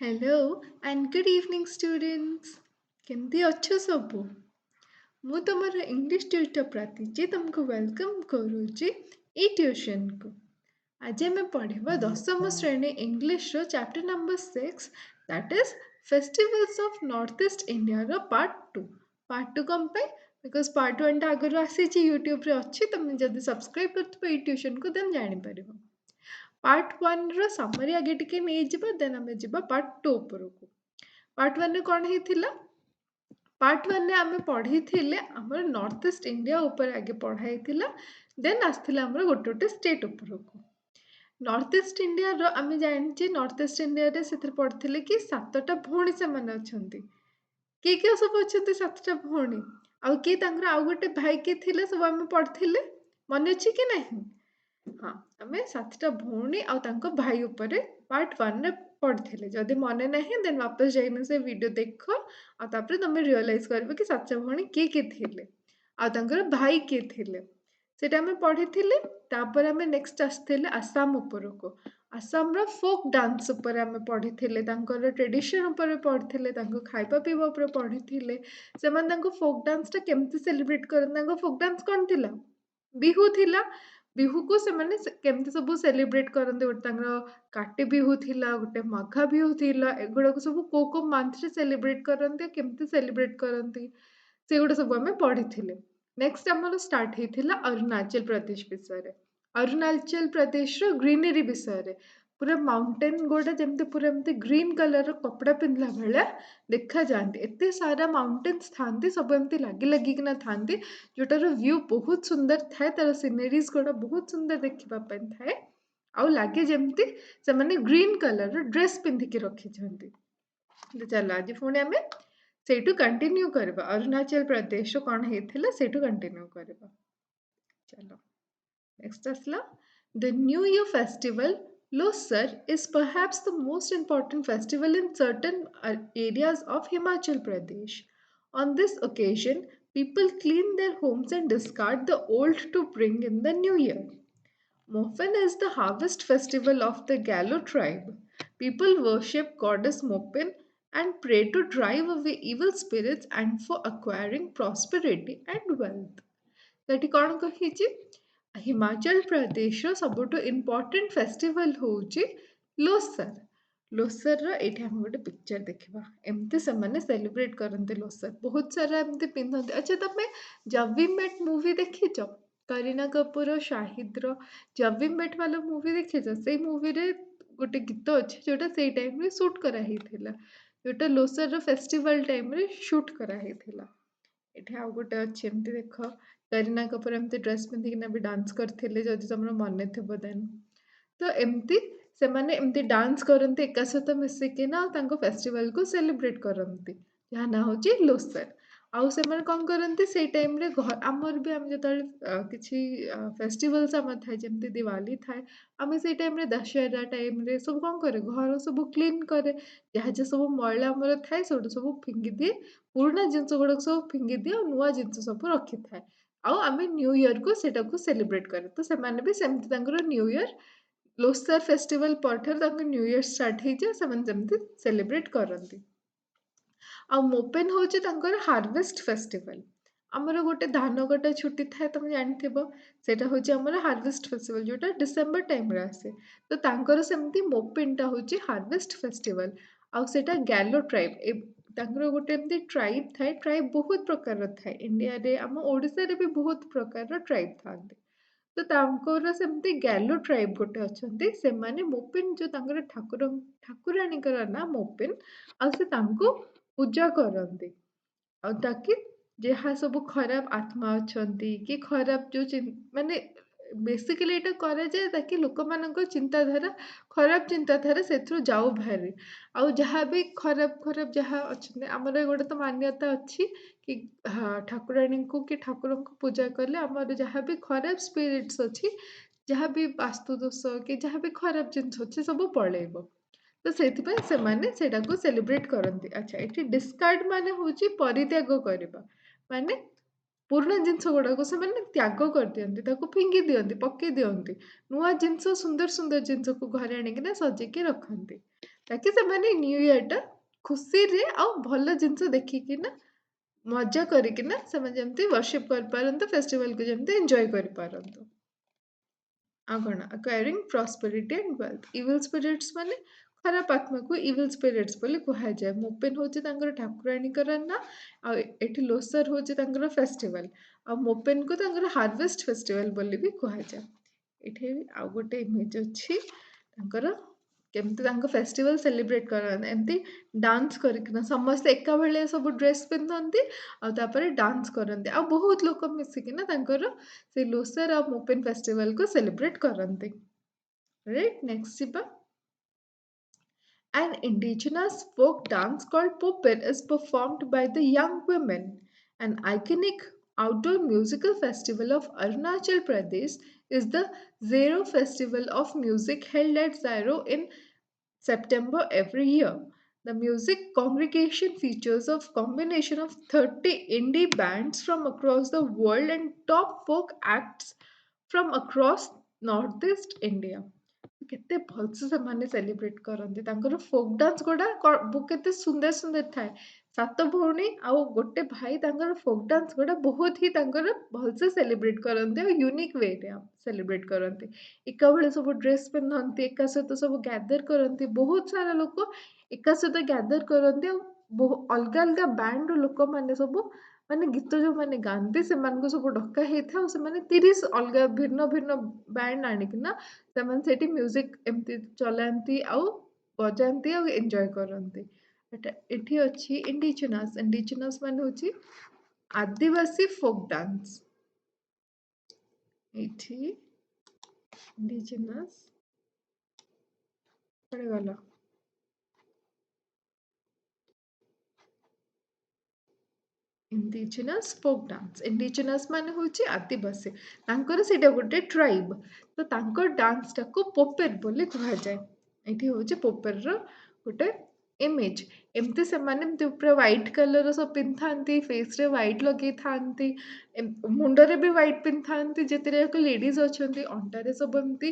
Hello and good evening students. केमती अच्छो सबू? मु तुमर इंग्लिश ट्यूटर प्रातीजी तुमको वेलकम करूची ई ट्यूशन को। आज आम पढ़ा दशम श्रेणी इंग्लिश रो chapter number 6, that is festivals of north east India रो पार्ट 2। पार्ट 2 कम पे बिकॉज पार्ट 1 टा आगर आसी यूट्यूब रे अच्छी, तुम जब सब्सक्राइब कर ट्यूशन को देन जानी पारिबो। पार्ट 1 रो समरी आगे टिके नहीं जिबा, देन आमे जिबा पार्ट 2 उपरको। पार्ट 1 रे कोन हेतिला? पार्ट 1 रे आमे पढ़ी थिले हमर नॉर्थ ईस्ट इंडिया ऊपर आगे पढ़ाई थिला, देन आस्थिला हमर गोटे गोटे स्टेट ऊपरको। नॉर्थ ईस्ट इंडिया रो आमे जानि नॉर्थ ईस्ट इंडिया रे सेतिर पढ़थिले कि सातटा भौणी से माने अछंती। के सब अछंती सातटा भौणी? आउ के तांकर आउ गोटे भाई के थिले सब आमे पढ़थिले, मने अछि कि नहीं? हाँ, आमे सातटा भौणी आउ तांको भाई ऊपर पार्ट 1 रे पढ़थिले। जदि मने नहीं देन वापस जाइने से वीडियो देखो आ तापर तमे रियलाइज करबे कि सातटा भौणी के थिले आ तांकर भाई के थिले। सेटा आमे पढ़िथिले। तापर आमे नेक्स्ट आस्थिले आसाम ऊपरको। आसाम रो फोक डांस ऊपर आमे पढ़िथिले, तांकर ट्रेडिशन ऊपर पढ़िथिले, तांको खाइबा पीबा ऊपर पढ़िथिले। सेमान तांको फोक डांस टा केमति सेलिब्रेट करन, तांको फोक डांस कोन थिला? बिहू थिला। बिहू को से माने केमति सब सेलिब्रेट करते, गोटे काटी बिहू थिला, गोटे मघा बिहू थिला, एगुड़ा सब को मंथ रे सेलिब्रेट करते, केमति सेलिब्रेट करती से गुड़ा सब आमे पढ़ी। नेक्स्ट आमर स्टार्ट होता अरुणाचल प्रदेश विषय। अरुणाचल प्रदेश रो ग्रीनरी विषय, पूरा माउंटेन गोटा जमती पूरा एमती ग्रीन कलर कपड़ा पिंधला भाया देखा जाती। एत सारा माउंटेन्स था, सब एमती लगी लगिकिना था, जोटार व्यू बहुत सुंदर थाए, तार सिनेरीज गुड़ा बहुत सुंदर देखापी थाए। आउ लगे जमती से माने ग्रीन कलर ड्रेस पिंधिकी रखी। चलो आज पुणी आम से कंटिन्यू करवा अरुणाचल प्रदेश कौन होता से कंटिन्यू करवा। चलो नेक्स्ट आसला the new year festival Losar is perhaps the most important festival in certain areas of Himachal Pradesh. On this occasion, people clean their homes and discard the old to bring in the new year. Mofen is the harvest festival of the Gallo tribe. People worship goddess Mopin and pray to drive away evil spirits and for acquiring prosperity and wealth. That is what Himachal Pradesh सबुठ important festival होची लोसर। लोसर ये आम गोटे picture देखा, एमती से celebrate करते लोसर, बहुत सारा एमती पिंधते। अच्छा तुम जब वी मेट मूवी देखीच? करीना कपूर शाहिद रो जब वी मेट वाला मूवी देखीच? से मूवी रे गोटे गीत अच्छे जोटा से टाइम रे शूट कराई थिला, जोटा लोसर रो फेस्टिवल टाइम रे शूट कराई थिला। एठी आउ गोटे अच्छे एमती देख, करीना कपूर एमती ड्रेस पिंधिकिना भी डांस करथिले, जदि तुमर मने थिबो देन। तो एमती से माने एमती डांस करते एका सहित मिसिकिना तांको फेस्टिवल को सेलिब्रेट करती, जहाँ ना होची लोसर। आउ से माने कौन करते से टाइम रे घर आमर भी आम जो किसी फेस्टिवल्स आम थाए जमती दिवाली थाए, आम से टाइम रे दशहरा टाइम रे सब कौन करे घर सब क्लीन करे, जहाँ जहाँ सब मैला आमर थाए सब सब फिंगी दिए, पुराना जिनस गुड़ा सब फिंगी दिए और नुआ जिनस सब रखी थाए। आउ आम न्यू ईयर को सेटा को सेलिब्रेट करे, तो से माने भी सेमती तांकर न्यू ईयर लोसर फेस्टिवल पर न्यू ईयर स्टार्ट हो जाए, से सेलिब्रेट करती। आ मोपेन हूँ हार्वेस्ट फेस्टिवल। आमर गोटे धान कटा छुट्टी थाए, तुम जान से हूँ हार्वेस्ट फेस्टिवल जोटा डिसेम्बर टाइम आसे। तो तांकर सेमती मोपेनटा हूँ हार्वेस्ट फेस्टिवल। आउ सेटा गैलो ट्राइब गोटे एमती ट्राइब थाए, ट्राइब बहुत प्रकार थाए इंडिया रे, आम ओडिशा रे भी बहुत प्रकार ट्राइब था। तो तांकर सेमती गैलो ट्राइब गोटे अच्छे, से माने मोपिन जो तांकर ठाकुर ठाकुराणी ना मोपिन, आ से तांको पूजा करती। ताकि जहाँ सब खराब आत्मा अच्छा कि खराब जो माने बेसिकली ये करा जाए ताकि लोक मान चिंताधारा खराब चिंताधारा से जाऊ बाहरी। आउ जहाँ भी खराब खराब जहाँ अच्छा आमर गोटे तो मान्यता अच्छी कि हाँ ठाकुराणी को कि ठाकुर को पूजा कले आमर जहाँ भी खराब स्पिरिट्स अच्छी, जहाँ भी वास्तु दोष कि जहाँ भी खराब जिनस अच्छे सब पलैब। तो से सेलिब्रेट करती। अच्छा ये डिस्कार्ड माने हूँ परित्याग करवा, माने पुराना जिनस गुड़ाक से त्याग कर दिखती, फिंगी दिखती, पकई दिखती, नुआ जिनस सुंदर सुंदर जिनस को घर आणिकिना सजेकी रखती। ताकि ସେମାନେ ନ୍ୟୁ ଇୟର୍‌ଟା ଖୁସିରେ ଆଉ ଭଲ ଜିନିଷ ଦେଖିକିନା ମଜା କରିକିନା ସେମାନେ ଯେମିତି ବର୍ଷିପ୍ କରିପାରନ୍ତୁ, ଫେଷ୍ଟିଭାଲକୁ ଯେମିତି ଏନ୍ଜୟ କରିପାରନ୍ତୁ। ଆଉ କ'ଣ acquiring prosperity and wealth. Evil spirits ମାନେ ଖରାପ ଆତ୍ମାକୁ ଇଭିଲ୍ ସ୍ପିରିଟ୍ସ ବୋଲି କୁହାଯାଏ। ମୋପେନ୍ ହେଉଛି ତାଙ୍କର ଠାକୁରାଣୀଙ୍କର ନାଁ। ଆଉ ଏଠି ଲୋସର ହେଉଛି ତାଙ୍କର ଫେଷ୍ଟିଭାଲ। ଆଉ ମୋପେନ୍‌କୁ ତାଙ୍କର ହାର୍ଭେଷ୍ଟ ଫେଷ୍ଟିଭାଲ ବୋଲି ବି କୁହାଯାଏ। ଏଠି ଆଉ ଗୋଟେ ଇମେଜ୍ ଅଛି ତାଙ୍କର କେମିତି ତାଙ୍କ ଫେଷ୍ଟିଭାଲ ସେଲିବ୍ରେଟ୍ କରନ୍ତି। ଏମିତି ଡାନ୍ସ କରିକିନା ସମସ୍ତେ ଏକା ଭଳିଆ ସବୁ ଡ୍ରେସ୍ ପିନ୍ଧନ୍ତି ଆଉ ତାପରେ ଡାନ୍ସ କରନ୍ତି। ଆଉ ବହୁତ ଲୋକ ମିଶିକିନା ତାଙ୍କର ସେଇ ଲୋସର ଆଉ ମୋପେନ୍ ଫେଷ୍ଟିଭାଲକୁ ସେଲିବ୍ରେଟ୍ କରନ୍ତି। ରାଇଟ୍ ନେକ୍ସଟ ଯିବା। An indigenous folk dance called Popper is performed by the young women. An iconic outdoor musical festival of Arunachal Pradesh is the Zero Festival of Music held at Zairo in September every year. The music congregation features a combination of 30 indie bands from across the world and top folk acts from across Northeast India. କେତେ ଭଲସେ ସେମାନେ celebrate କରନ୍ତି। ତାଙ୍କର folk dance ଗୁଡ଼ା କେତେ ସୁନ୍ଦର ସୁନ୍ଦର ଥାଏ। ସାତ ଭଉଣୀ ଆଉ ଗୋଟେ ଭାଇ ତାଙ୍କର ଫୋକ୍ ଡାନ୍ସ ଗୁଡ଼ା ବହୁତ ହି ତାଙ୍କର ଭଲସେ ସେଲିବ୍ରେଟ୍ କରନ୍ତି ଆଉ ୟୁନିକ୍ ୱେରେ ସେଲିବ୍ରେଟ୍ କରନ୍ତି। ଏକା ଭଳି ସବୁ ଡ୍ରେସ୍ ପିନ୍ଧନ୍ତି, ଏକା ସହିତ ସବୁ ଗ୍ୟାଦର କରନ୍ତି। ବହୁତ ସାରା ଲୋକ ଏକା ସହିତ ଗ୍ୟାଦର କରନ୍ତି ଆଉ ଅଲଗା ଅଲଗା ବ୍ୟାଣ୍ଡର ଲୋକମାନେ ସବୁ ମାନେ ଗୀତ ଯୋଉମାନେ ଗାଆନ୍ତି ସେମାନଙ୍କୁ ସବୁ ଡକା ହେଇଥାଏ ଆଉ ସେମାନେ 30 ଅଲଗା ଭିନ୍ନ ଭିନ୍ନ ବ୍ୟାଣ୍ଡ ଆଣିକିନା ସେମାନେ ସେଇଠି ମ୍ୟୁଜିକ୍ ଏମିତି ଚଲାନ୍ତି ଆଉ ବଜାନ୍ତି ଆଉ ଏନ୍ଜୟ କରନ୍ତି। ଏଠି ଅଛି ଇଣ୍ଡିଜିନସ୍। ଇଣ୍ଡିଜିନସ୍ ମାନେ ହେଉଛି ଆଦିବାସୀ ଫୋକ୍ ଡାନ୍ସ। ଏଇଠି ଇଣ୍ଡିଜିନସ୍ କୁଆଡ଼େ ଗଲ? ଇଣ୍ଡିଜିନସ୍ ଫୋକ୍ ଡାନ୍ସ। ଇଣ୍ଡିଜିନସ୍ ମାନେ ହେଉଛି ଆଦିବାସୀ। ତାଙ୍କର ସେଇଟା ଗୋଟେ ଟ୍ରାଇବ୍। ତ ତାଙ୍କ ଡାନ୍ସଟାକୁ ପୋପେର୍ ବୋଲି କୁହାଯାଏ। ଏଇଠି ହେଉଛି ପୋପେର୍‌ର ଗୋଟେ ଇମେଜ୍। ଏମିତି ସେମାନେ ଏମିତି ପୁରା ହ୍ୱାଇଟ୍ କଲର୍‌ର ସବୁ ପିନ୍ଧିଥାନ୍ତି, ଫେସ୍‌ରେ ହ୍ୱାଇଟ୍ ଲଗେଇଥାନ୍ତି, ମୁଣ୍ଡରେ ବି ହ୍ୱାଇଟ୍ ପିନ୍ଧିଥାନ୍ତି ଯେତେଟା ଯାକ ଲେଡ଼ିଜ୍ ଅଛନ୍ତି। ଅଣ୍ଟାରେ ସବୁ ଏମିତି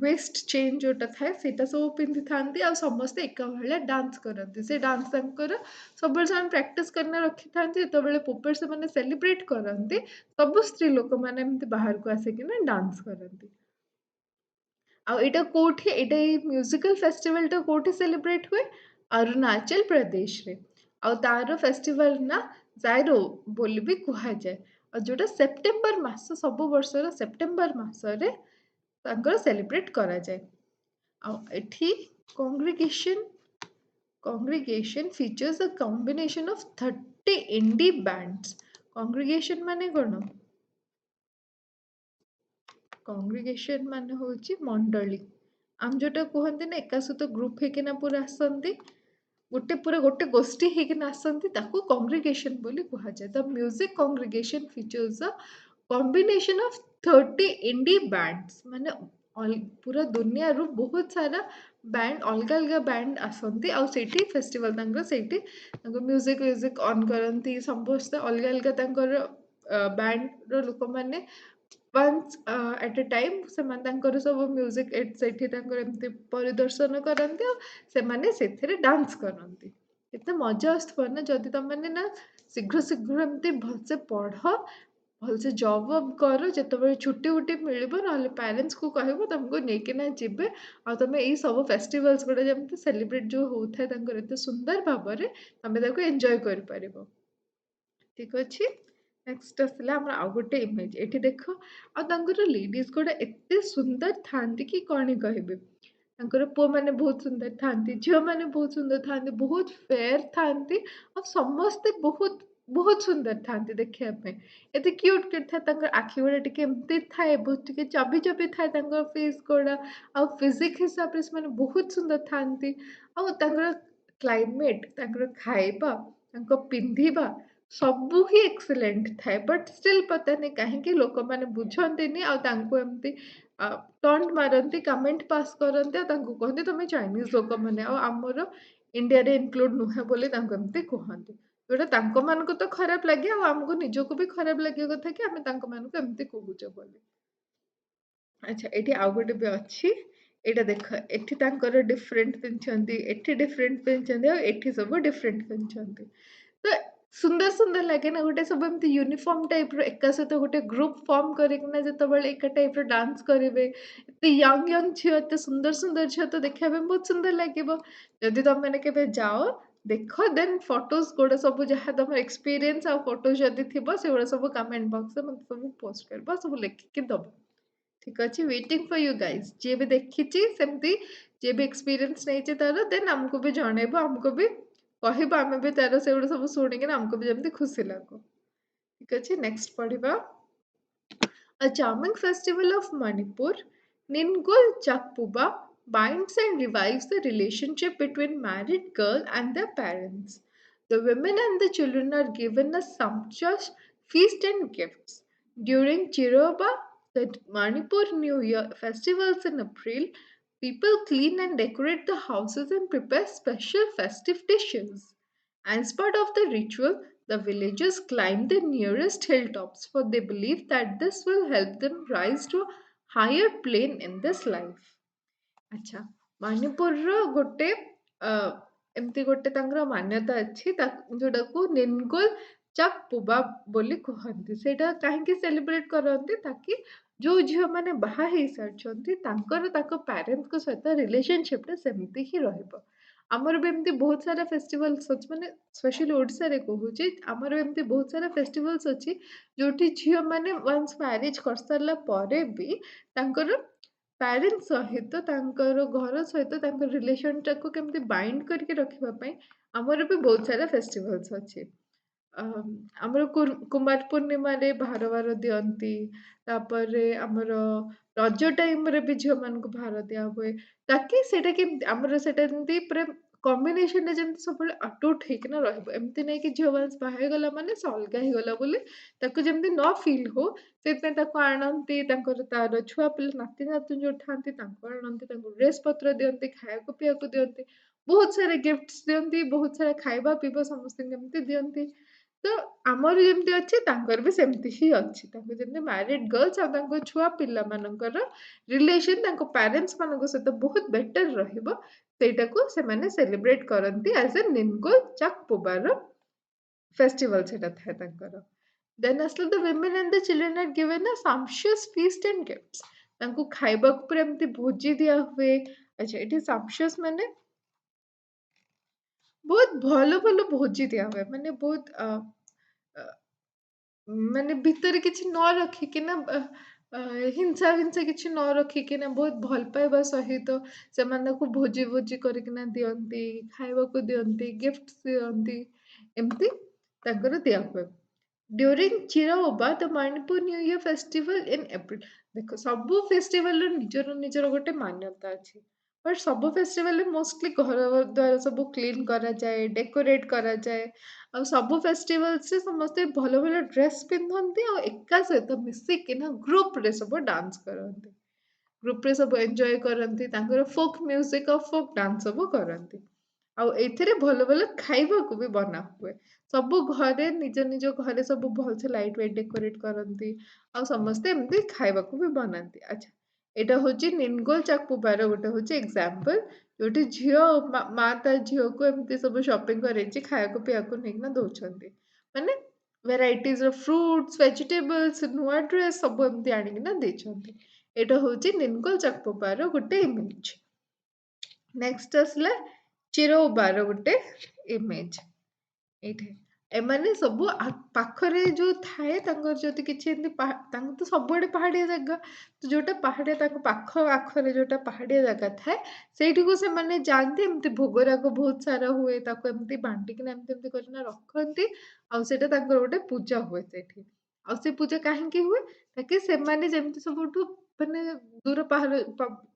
ୱେଷ୍ଟ ଚେନ୍ ଯୋଉଟା ଥାଏ ସେଇଟା ସବୁ ପିନ୍ଧିଥାନ୍ତି ଆଉ ସମସ୍ତେ ଏକା ଭଳିଆ ଡାନ୍ସ କରନ୍ତି। ସେ ଡାନ୍ସ ତାଙ୍କର ସବୁବେଳେ ସେମାନେ ପ୍ରାକ୍ଟିସ୍ କରିକିନା ରଖିଥାନ୍ତି। ଯେତେବେଳେ ପୋପେର୍ ସେମାନେ ସେଲିବ୍ରେଟ୍ କରନ୍ତି, ସବୁ ସ୍ତ୍ରୀ ଲୋକମାନେ ଏମିତି ବାହାରକୁ ଆସିକିନା ଡାନ୍ସ କରନ୍ତି। ଆଉ ଏଇଟା କୋଉଠି ଏଇ ମ୍ୟୁଜିକାଲ ଫେଷ୍ଟିଭାଲଟା କୋଉଠି ସେଲିବ୍ରେଟ୍ ହୁଏ? ଅରୁଣାଚଳ ପ୍ରଦେଶରେ। ଆଉ ତାର ଫେଷ୍ଟିଭାଲ ନା ଜାଇରୋ ବୋଲି ବି କୁହାଯାଏ। ଆଉ ଯୋଉଟା ସେପ୍ଟେମ୍ବର ମାସ ସବୁ ବର୍ଷର ସେପ୍ଟେମ୍ବର ମାସରେ ତାଙ୍କର ସେଲିବ୍ରେଟ୍ କରାଯାଏ। ଆଉ ଏଠି congregation features a combination of 30 indie bands. Congregation ମାନେ କ'ଣ? କଂଗ୍ରିଗେସନ୍ ମାନେ ହେଉଛି ମଣ୍ଡଳୀ। ଆମେ ଯୋଉଟା କୁହନ୍ତି ନା ଏକା ସହିତ ଗ୍ରୁପ୍ ହେଇକିନା ପୁରା ଆସନ୍ତି, ଗୋଟେ ଗୋଷ୍ଠୀ ହେଇକିନା ଆସନ୍ତି ତାକୁ କଂଗ୍ରିଗେସନ୍ ବୋଲି କୁହାଯାଏ। ଦ ମ୍ୟୁଜିକ୍ କଂଗ୍ରିଗେସନ୍ ଫିଚର୍ସ ଅ କମ୍ବିନେସନ୍ ଅଫ୍ 30 ଇଣ୍ଡି ବ୍ୟାଣ୍ଡସ୍ ମାନେ ପୁରା ଦୁନିଆରୁ ବହୁତ ସାରା ବ୍ୟାଣ୍ଡ ଅଲଗା ଅଲଗା ବ୍ୟାଣ୍ଡ ଆସନ୍ତି ଆଉ ସେଇଠି ଫେଷ୍ଟିଭାଲ ତାଙ୍କର ସେଇଠି ତାଙ୍କ ମ୍ୟୁଜିକ୍ ଅନ୍ କରନ୍ତି। ସମସ୍ତେ ଅଲଗା ଅଲଗା ତାଙ୍କର ବ୍ୟାଣ୍ଡର ଲୋକମାନେ ୱାନ୍ସ ଆଟ୍ ଏ ଟାଇମ୍ ସେମାନେ ତାଙ୍କର ସବୁ ମ୍ୟୁଜିକ୍ ସେଇଠି ତାଙ୍କର ଏମିତି ପରିଦର୍ଶନ କରନ୍ତି ଆଉ ସେମାନେ ସେଥିରେ ଡାନ୍ସ କରନ୍ତି। କେତେ ମଜା ଆସୁଥିବ ନା ଯଦି ତମେମାନେ ନା ଶୀଘ୍ର ଶୀଘ୍ର ଏମିତି ଭଲସେ ପଢ଼, ଭଲସେ ଜବ୍ ୱବ୍ କର, ଯେତେବେଳେ ଛୁଟି ଉଟି ମିଳିବ ନହେଲେ ପ୍ୟାରେଣ୍ଟସ୍‌କୁ କହିବ ତମକୁ ନେଇକିନା ଯିବେ ଆଉ ତମେ ଏଇ ସବୁ ଫେଷ୍ଟିଭାଲ୍ସ ଗୁଡ଼ା ଯେମିତି ସେଲିବ୍ରେଟ୍ ଯୋଉ ହଉଥାଏ ତାଙ୍କର ଏତେ ସୁନ୍ଦର ଭାବରେ ତମେ ତାକୁ ଏନ୍ଜୟ କରିପାରିବ। ଠିକ୍ ଅଛି। ନେକ୍ସଟ ଆସିଲା ଆମର ଆଉ ଗୋଟେ ଇମେଜ୍। ଏଠି ଦେଖ ଆଉ ତାଙ୍କର ଲେଡ଼ିଜ୍ ଗୁଡ଼ା ଏତେ ସୁନ୍ଦର ଥାଆନ୍ତି କି କ'ଣ ହିଁ କହିବି। ତାଙ୍କର ପୁଅମାନେ ବହୁତ ସୁନ୍ଦର ଥାଆନ୍ତି, ଝିଅମାନେ ବହୁତ ସୁନ୍ଦର ଥାଆନ୍ତି, ବହୁତ ଫେୟାର୍ ଥାଆନ୍ତି ଆଉ ସମସ୍ତେ ବହୁତ ସୁନ୍ଦର ଥାଆନ୍ତି ଦେଖିବା ପାଇଁ। ଏତେ କ୍ୟୁଟ୍ କ୍ୟୁଟ୍ ଥାଏ ତାଙ୍କର ଆଖି ଗୁଡ଼ା ଟିକେ ଏମିତି ଥାଏ, ବହୁତ ଟିକେ ଚବି ଚବି ଥାଏ ତାଙ୍କର ଫେସ୍ ଗୁଡ଼ା ଆଉ ଫିଜିକ୍ ହିସାବରେ ସେମାନେ ବହୁତ ସୁନ୍ଦର ଥାଆନ୍ତି। ଆଉ ତାଙ୍କର କ୍ଲାଇମେଟ୍, ତାଙ୍କର ଖାଇବା, ତାଙ୍କ ପିନ୍ଧିବା ସବୁ ହିଁ ଏକ୍ସେଲେଣ୍ଟ ଥାଏ। ବଟ୍ ଷ୍ଟିଲ୍ ପତା ନାହିଁ କାହିଁକି ଲୋକମାନେ ବୁଝନ୍ତିନି ଆଉ ତାଙ୍କୁ ଏମିତି ଟଣ୍ଟ ମାରନ୍ତି, କମେଣ୍ଟ ପାସ୍ କରନ୍ତି ଆଉ ତାଙ୍କୁ କହନ୍ତି ତମେ ଚାଇନିଜ୍ ଲୋକମାନେ ଆଉ ଆମର ଇଣ୍ଡିଆରେ ଇନକ୍ଲୁଡ୍ ନୁହେଁ ବୋଲି ତାଙ୍କୁ ଏମିତି କୁହନ୍ତି। ଯୋଉଟା ତାଙ୍କମାନଙ୍କୁ ତ ଖରାପ ଲାଗେ ଆଉ ଆମକୁ ନିଜକୁ ବି ଖରାପ ଲାଗିବା କଥା କି ଆମେ ତାଙ୍କମାନଙ୍କୁ ଏମିତି କହୁଛେ ବୋଲି। ଆଚ୍ଛା ଏଇଠି ଆଉ ଗୋଟେ ବି ଅଛି। ଏଇଟା ଦେଖ ଏଠି ତାଙ୍କର ଡିଫରେଣ୍ଟ ପିନ୍ଧିଛନ୍ତି, ଏଠି ଡିଫରେଣ୍ଟ ପିନ୍ଧିଛନ୍ତି, ଆଉ ଏଠି ସବୁ ଡିଫରେଣ୍ଟ ପିନ୍ଧିଛନ୍ତି। ତ ସୁନ୍ଦର ସୁନ୍ଦର ଲାଗେ ନା, ଗୋଟେ ସବୁ ଏମିତି ୟୁନିଫର୍ମ ଟାଇପ୍ର ଏକା ସହିତ ଗୋଟେ ଗ୍ରୁପ ଫର୍ମ କରିକିନା ଯେତେବେଳେ ଏକା ଟାଇପ୍ର ଡାନ୍ସ କରିବେ, ଏତେ ୟଙ୍ଗ ୟଙ୍ଗ ଝିଅ, ଏତେ ସୁନ୍ଦର ସୁନ୍ଦର ଝିଅ, ତ ଦେଖିବା ପାଇଁ ବହୁତ ସୁନ୍ଦର ଲାଗିବ। ଯଦି ତମେମାନେ କେବେ ଯାଅ ଦେଖ, ଦେନ୍ ଫଟୋଜ ଗୁଡ଼ା ସବୁ ଯାହା ତମର ଏକ୍ସପିରିଏନ୍ସ ଆଉ ଫଟୋ ଯଦି ଥିବ ସେଗୁଡ଼ା ସବୁ କମେଣ୍ଟ ବକ୍ସରେ ମୋତେ ସବୁ ପୋଷ୍ଟ କରିବ, ସବୁ ଲେଖିକି ଦବ। ଠିକ୍ ଅଛି, ୱେଟିଂ ଫର୍ ୟୁ ଗାଇଜ୍। ଯିଏ ବି ଦେଖିଛି ସେମିତି, ଯିଏ ବି ଏକ୍ସପିରିଏନ୍ସ ନେଇଛି ତାର, ଦେନ୍ ଆମକୁ ବି ଜଣେଇବ, ଆମକୁ ବି କହିବ, ଆମେ ବି ତାର ସେଗୁଡ଼ା ସବୁ ଶୁଣିକିନା ଆମକୁ ବି ଯେମିତି ଖୁସି ଲାଗୁ। ଠିକ୍ ଅଛି, ନେକ୍ସଟ ପଢିବା। A charming festival of Manipur, Ningol Chakpuba binds and revives the relationship between married girl and their parents. The women and the children are given a sumptuous feast and gifts. During Chiroba, the Manipur New Year festivals in April, people clean and decorate the houses and prepare special festive dishes. As part of the ritual, the villagers climb the nearest hilltops, for they believe that this will help them rise to a higher plane in this life. ଆଚ୍ଛା, ମଣିପୁରର ଗୋଟେ ଏମିତି ଗୋଟେ ତାଙ୍କର ମାନ୍ୟତା ଅଛି ଯୋଉଟାକୁ ନିନଗୁଲ ଚକ୍ ପୁବା ବୋଲି କୁହନ୍ତି। ସେଇଟା କାହିଁକି ସେଲିବ୍ରେଟ କରନ୍ତି, ତାକି ଯୋଉ ଝିଅମାନେ ବାହା ହେଇସାରିଛନ୍ତି ତାଙ୍କର ତାଙ୍କ ପ୍ୟାରେଣ୍ଟଙ୍କ ସହିତ ରିଲେସନସିପଟା ସେମିତି ହିଁ ରହିବ। ଆମର ବି ଏମିତି ବହୁତ ସାରା ଫେଷ୍ଟିଭାଲ୍ସ ଅଛି, ମାନେ ସ୍ପେଶାଲି ଓଡ଼ିଶାରେ କହୁଛି, ଆମର ଏମିତି ବହୁତ ସାରା ଫେଷ୍ଟିଭାଲ୍ସ ଅଛି ଯୋଉଠି ଝିଅମାନେ ୱାନ୍ସ ମ୍ୟାରେଜ କରିସାରିଲା ପରେ ବି ତାଙ୍କର ପ୍ୟାରେଣ୍ଟସ୍ ସହିତ, ତାଙ୍କର ଘର ସହିତ ତାଙ୍କର ରିଲେସନଟାକୁ କେମିତି ବାଇଣ୍ଡ କରିକି ରଖିବା ପାଇଁ ଆମର ବି ବହୁତ ସାରା ଫେଷ୍ଟିଭାଲ୍ସ ଅଛି। ଆମର କୁମାର ପୂର୍ଣ୍ଣିମାରେ ଭାର ଦିଅନ୍ତି, ତାପରେ ଆମର ରଜ ଟାଇମରେ ବି ଝିଅମାନଙ୍କୁ ଭାର ଦିଆ ହୁଏ, ତାକି ସେଇଟା କେମିତି ଆମର ସେଇଟା ଯେମିତି ପୁରା କମ୍ବିନେସନରେ ଯେମିତି ସବୁବେଳେ ଅଟୁଟ ହେଇକିନା ରହିବ। ଏମିତି ନାହିଁ କି ଝିଅମାନେ ବାହା ହେଇଗଲା ମାନେ ସେ ଅଲଗା ହେଇଗଲା ବୋଲି ତାକୁ ଯେମିତି ନ ଫିଲ୍ ହଉ, ସେଥିପାଇଁ ତାକୁ ଆଣନ୍ତି, ତାଙ୍କର ତାର ଛୁଆ ପିଲା ନାତି ନାତୁଣୀ ଯୋଉ ଥାନ୍ତି ତାଙ୍କୁ ଆଣନ୍ତି, ତାଙ୍କୁ ଡ୍ରେସ୍ ପତ୍ର ଦିଅନ୍ତି, ଖାଇବାକୁ ପିଇବାକୁ ଦିଅନ୍ତି, ବହୁତ ସାରା ଗିଫ୍ଟସ୍ ଦିଅନ୍ତି, ବହୁତ ସାରା ଖାଇବା ପିଇବା ସମସ୍ତଙ୍କୁ ଏମିତି ଦିଅନ୍ତି। ତ ଆମର ଯେମିତି ଅଛି ତାଙ୍କର ବି ସେମିତି ହିଁ ଅଛି। ତାଙ୍କୁ ଯେମିତି ମ୍ୟାରିଡ୍ ଗର୍ଲସ ଆଉ ତାଙ୍କ ଛୁଆ ପିଲାମାନଙ୍କର ରିଲେସନ ତାଙ୍କ ପ୍ୟାରେଣ୍ଟସ୍ ମାନଙ୍କ ସହିତ ବହୁତ ବେଟର ରହିବ, ସେଇଟାକୁ ସେମାନେ ସେଲିବ୍ରେଟ କରନ୍ତି ଆଜ ଏ ନିନଗୋ ଚକ୍ ପୁବାର ଫେଷ୍ଟିଭାଲ ସେଟା ଥାଏ ତାଙ୍କର। ଦେନ୍ ଆସିଲେ the women and the children are given a sumptuous feast and gifts. ତାଙ୍କୁ ଖାଇବାକୁ ପୁରା ଏମିତି ଭୋଜି ଦିଆ ହୁଏ। ଆଚ୍ଛା, ଏଠି sumptuous ମାନେ ବହୁତ ଭଲ ଭଲ ଭୋଜି ଦିଆ ହୁଏ, ମାନେ ବହୁତ ଅ, ମାନେ ଭିତରେ କିଛି ନ ରଖିକିନା ହିଂସା ଫିଂସା କିଛି ନ ରଖିକିନା ବହୁତ ଭଲ ପାଇବା ସହିତ ସେମାନେ ତାକୁ ଭୋଜି ଭୋଜି କରିକିନା ଦିଅନ୍ତି, ଖାଇବାକୁ ଦିଅନ୍ତି, ଗିଫ୍ଟ ଦିଅନ୍ତି, ଏମିତି ତାଙ୍କର ଦିଆ ହୁଏ। During Cheiraoba the Manipur new year festival in April. ଦେଖ ସବୁ ଫେଷ୍ଟିଭାଲର ନିଜର ନିଜର ଗୋଟେ ମାନ୍ୟତା ଅଛି, ବଟ୍ ସବୁ ଫେଷ୍ଟିଭାଲରେ ମୋଷ୍ଟଲି ଘର ଦ୍ୱାର ସବୁ କ୍ଲିନ୍ କରାଯାଏ, ଡେକୋରେଟ୍ କରାଯାଏ, ଆଉ ସବୁ ଫେଷ୍ଟିଭାଲ୍ସରେ ସମସ୍ତେ ଭଲ ଭଲ ଡ୍ରେସ୍ ପିନ୍ଧନ୍ତି ଆଉ ଏକା ସହିତ ମିଶିକିନା ଗ୍ରୁପରେ ସବୁ ଡାନ୍ସ କରନ୍ତି, ଗ୍ରୁପରେ ସବୁ ଏନ୍ଜୟ କରନ୍ତି, ତାଙ୍କର ଫୋକ୍ ମ୍ୟୁଜିକ୍ ଆଉ ଫୋକ୍ ଡାନ୍ସ ସବୁ କରନ୍ତି। ଆଉ ଏଇଥିରେ ଭଲ ଭଲ ଖାଇବାକୁ ବି ବନା ହୁଏ। ସବୁ ଘରେ ନିଜ ନିଜ ଘରେ ସବୁ ଭଲସେ ଲାଇଟ୍ ୱାଇଟ୍ ଡେକୋରେଟ୍ କରନ୍ତି, ଆଉ ସମସ୍ତେ ଏମିତି ଖାଇବାକୁ ବି ବନାନ୍ତି। ଆଚ୍ଛା, ଏଇଟା ହଉଛି ନିନଗୋଲ ଚାକୁବାର ଗୋଟେ ହଉଛି ଏକ୍ସାମ୍ପଲ, ଯୋଉଠି ଝିଅ ଆଉ ମା ତା ଝିଅକୁ ଏମିତି ସବୁ ସପିଂ କରେଇଛି, ଖାଇବାକୁ ପିଇବାକୁ ନେଇକିନା ଦଉଛନ୍ତି, ମାନେ ଭେରାଇଟିଜ ର ଫ୍ରୁଟ୍ସ, ଭେଜିଟେବଲ୍ସ, ନୂଆ ଡ୍ରେସ୍ ସବୁ ଏମିତି ଆଣିକିନା ଦେଇଛନ୍ତି। ଏଇଟା ହଉଛି ନିନଗୋଲ ଚାକୁବାର ଗୋଟେ ଇମେଜ। ନେକ୍ସଟ ଆସିଲା ଚିରୋବାର ଗୋଟେ ଇମେଜ। ଏଇଠି ଏମାନେ ସବୁ ପାଖରେ ଯୋଉ ଥାଏ ତାଙ୍କର ଯଦି କିଛି ଏମିତି ତାଙ୍କୁ ତ ସବୁଆଡେ ପାହାଡିଆ ଜାଗା, ତ ଯୋଉଟା ପାହାଡିଆ ତାଙ୍କ ପାଖ ଆଖରେ ଯୋଉଟା ପାହାଡିଆ ଜାଗା ଥାଏ ସେଇଠିକୁ ସେମାନେ ଯାଆନ୍ତି, ଏମିତି ଭୋଗରାଗ ବହୁତ ସାରା ହୁଏ, ତାକୁ ଏମିତି ବାଣ୍ଟିକିନା ଏମିତି ଏମିତି କରିକିନା ରଖନ୍ତି, ଆଉ ସେଇଟା ତାଙ୍କର ଗୋଟେ ପୂଜା ହୁଏ ସେଇଠି। ଆଉ ସେ ପୂଜା କାହିଁକି ହୁଏ, ତାକି ସେମାନେ ଯେମିତି ସବୁଠୁ ମାନେ ଦୂର ପାହାଡ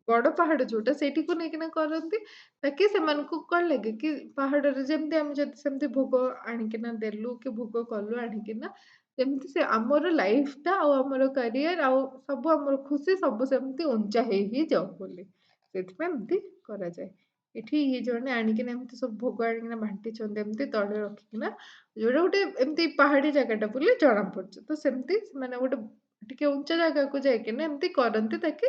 ବଡ ପାହାଡ ଯୋଉଟା ସେଇଠିକୁ ନେଇକିନା କରନ୍ତି, ତାକି ସେମାନଙ୍କୁ କଣ ଲାଗେ କି ପାହାଡରେ ଯେମିତି ଆମେ ଯଦି ସେମିତି ଭୋଗ ଆଣିକିନା ଦେଲୁ କି ଭୋଗ କଲୁ ଆଣିକିନା, ଯେମିତି ସେ ଆମର ଲାଇଫଟା ଆଉ ଆମର କ୍ୟାରିୟର ଆଉ ସବୁ ଆମର ଖୁସି ସବୁ ସେମିତି ଉଞ୍ଚା ହେଇ ହିଁ ଯାଉ ବୋଲି ସେଥିପାଇଁ ଏମିତି କରାଯାଏ। ଏଠି ଇଏ ଜଣେ ଆଣିକିନା ଏମିତି ସବୁ ଭୋଗ ଆଣିକିନା ବାଣ୍ଟିଛନ୍ତି ଏମିତି ତଳେ ରଖିକିନା, ଯୋଉଟା ଗୋଟେ ଏମିତି ପାହାଡି ଜାଗାଟା ବୋଲି ଜଣା ପଡୁଛି, ତ ସେମିତି ସେମାନେ ଗୋଟେ ଟିକେ ଉଞ୍ଚା ଜାଗାକୁ ଯାଇକିନା ଏମିତି କରନ୍ତି, ତାକି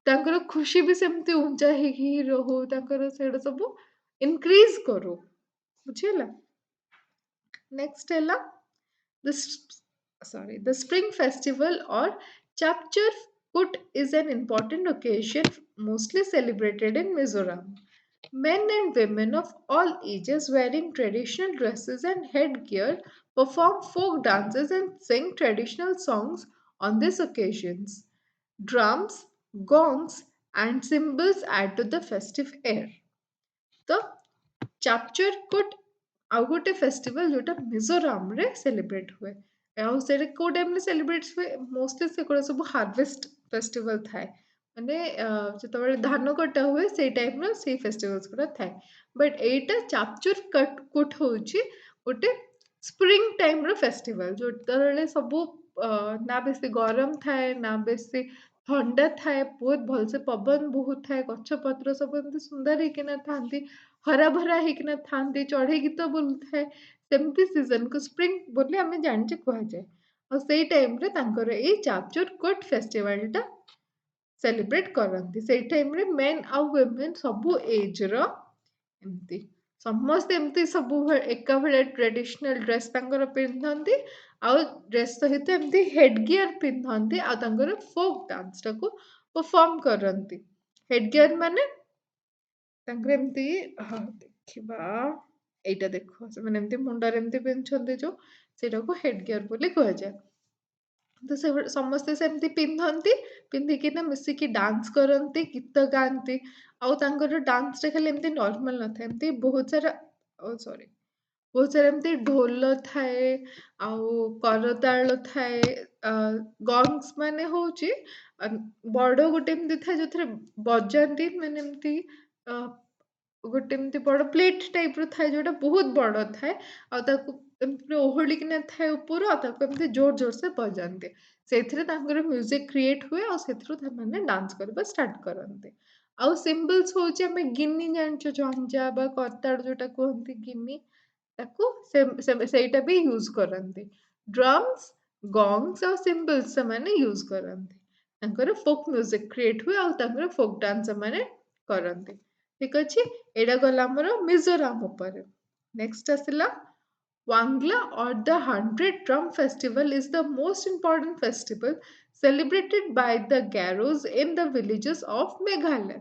ତାଙ୍କର ଖୁସି ବି ସେମିତି ଉଞ୍ଚା ହେଇକି ହିଁ ରହୁ, ତାଙ୍କର ସେଇଟା ସବୁ ଇନକ୍ରିଜ୍ କରୁ। ବୁଝିହେଲା? ନେକ୍ସଟ ହେଲା the the spring festival or Chapchar Kut is an important occasion mostly celebrated in Mizoram. Men and women of all ages wearing traditional dresses and headgear perform folk dances and sing traditional songs on these occasions. Drums, gongs, and cymbals add to the festive air. The ଚାପଚରକୁଟ ଆଉ ଗୋଟେ festival ଯୋଉଟା ମିଜୋରାମରେ celebrate ହୁଏ। ଆଉ ସେଇଟା କୋଉ ଟାଇମରେ celebrate ହୁଏ? Mostly ସେଗୁଡ଼ା ସବୁ ହାର୍ଭେଷ୍ଟ ଫେଷ୍ଟିଭାଲ ଥାଏ। ମାନେ ଯେତେବେଳେ ଧାନ କଟା ହୁଏ ସେଇ ଟାଇମର ସେଇ ଫେଷ୍ଟିଭାଲ୍ସ ଗୁଡ଼ା ଥାଏ। ବଟ୍ ଏଇଟା ଚାପଚୁର କୁଟ ହଉଛି ଗୋଟେ ସ୍ପ୍ରିଙ୍ଗ ଟାଇମର ଫେଷ୍ଟିଭାଲ, ଯେତେବେଳେ ସବୁ ନା ବେଶୀ ଗରମ ଥାଏ ନା ବେଶୀ ଥଣ୍ଡା ଥାଏ, ବହୁତ ଭଲସେ ପବନ ବହୁଥାଏ, ଗଛ ପତ୍ର ସବୁ ଏମିତି ସୁନ୍ଦର ହେଇକିନା ଥାନ୍ତି, ହରା ଭରା ହେଇକିନା ଥାନ୍ତି, ଚଢ଼େଇ ଗୀତ ବୋଲୁଥାଏ। ସେମିତି ସିଜନକୁ ସ୍ପ୍ରିଙ୍ଗ ବୋଲି ଆମେ ଜାଣିଛେ କୁହାଯାଏ। ଆଉ ସେଇ ଟାଇମରେ ତାଙ୍କର ଏଇ ଚାପଚୁର କୋଟ ଫେଷ୍ଟିଭାଲଟା ସେଲିବ୍ରେଟ କରନ୍ତି। ସେଇ ଟାଇମରେ ମେନ୍ ଆଉ ୱିମେନ୍ ସବୁ ଏଜର ଏମିତି ସମସ୍ତେ ଏମିତି ସବୁ ଏକା ଭଳିଆ ଟ୍ରେଡିସନାଲ ଡ୍ରେସ୍ ତାଙ୍କର ପିନ୍ଧନ୍ତି। ଆଉ ଡ୍ରେସ୍ ସହିତ ଏମିତି ହେଡ୍ ଗିୟର ପିନ୍ଧନ୍ତି ଆଉ ତାଙ୍କର ଫୋକ୍ ଡାନ୍ସଟାକୁ ପରଫର୍ମ କରନ୍ତି। ହେଡ୍ ଗିୟର ମାନେ ତାଙ୍କର ଏମିତି ଦେଖିବା, ଏଇଟା ଦେଖ ସେମାନେ ଏମିତି ମୁଣ୍ଡରେ ଏମିତି ପିନ୍ଧୁଛନ୍ତି ଯୋଉ, ସେଇଟାକୁ ହେଡ୍ ଗିୟର ବୋଲି କୁହାଯାଏ। ତ ସେ ସମସ୍ତେ ସେମିତି ପିନ୍ଧନ୍ତି, ପିନ୍ଧିକିନା ମିଶିକି ଡାନ୍ସ କରନ୍ତି, ଗୀତ ଗାଆନ୍ତି। ଆଉ ତାଙ୍କର ଡାନ୍ସଟା ଖାଲି ଏମିତି ନର୍ମାଲ ନଥାଏ, ଏମିତି ବହୁତ ସାରା ସରି ବହୁତ ସାରା ଏମିତି ଢୋଲ ଥାଏ, ଆଉ କରତାଳ ଥାଏ, ଗଙ୍ଗସ୍ ମାନେ ହଉଛି ବଡ଼ ଗୋଟେ ଏମିତି ଥାଏ ଯୋଉଥିରେ ବଜାନ୍ତି, ମାନେ ଏମିତି ଗୋଟେ ଏମିତି ବଡ଼ ପ୍ଲେଟ୍ ଟାଇପର ଥାଏ ଯୋଉଟା ବହୁତ ବଡ଼ ଥାଏ, ଆଉ ତାକୁ ଏମିତି ଓହଳିକିନା ଥାଏ ଉପରୁ, ଆଉ ତାକୁ ଏମିତି ଜୋର ଜୋରସେ ବଜାନ୍ତି। ସେଇଥିରେ ତାଙ୍କର ମ୍ୟୁଜିକ୍ କ୍ରିଏଟ୍ ହୁଏ ଆଉ ସେଥିରୁ ସେମାନେ ଡାନ୍ସ କରିବା ଷ୍ଟାର୍ଟ କରନ୍ତି। ଆଉ ସିମ୍ବଲ୍ସ ହଉଛି ଆମେ ଗିନି ଜାଣିଛୁ, ଝଞ୍ଜା ବା କରତାଳ ଯୋଉଟା କୁହନ୍ତି ଗିନି, ତାକୁ ସେଇଟା ବି ୟୁଜ୍ କରନ୍ତି। ଡ୍ରମ୍ସ, ଗଙ୍ଗସ୍ ଆଉ ସିମ୍ବଲ୍ସ ସେମାନେ ୟୁଜ୍ କରନ୍ତି। ତାଙ୍କର ଫୋକ୍ ମ୍ୟୁଜିକ୍ କ୍ରିଏଟ୍ ହୁଏ ଆଉ ତାଙ୍କର ଫୋକ୍ ଡାନ୍ସ ସେମାନେ କରନ୍ତି। ଠିକ୍ ଅଛି, ଏଇଟା ଗଲା ଆମର ମିଜୋରାମ ଉପରେ। ନେକ୍ସଟ ଆସିଲା Wangla or the 100 Drum Festival is the most important festival celebrated by the Garos in the villages of Meghalaya.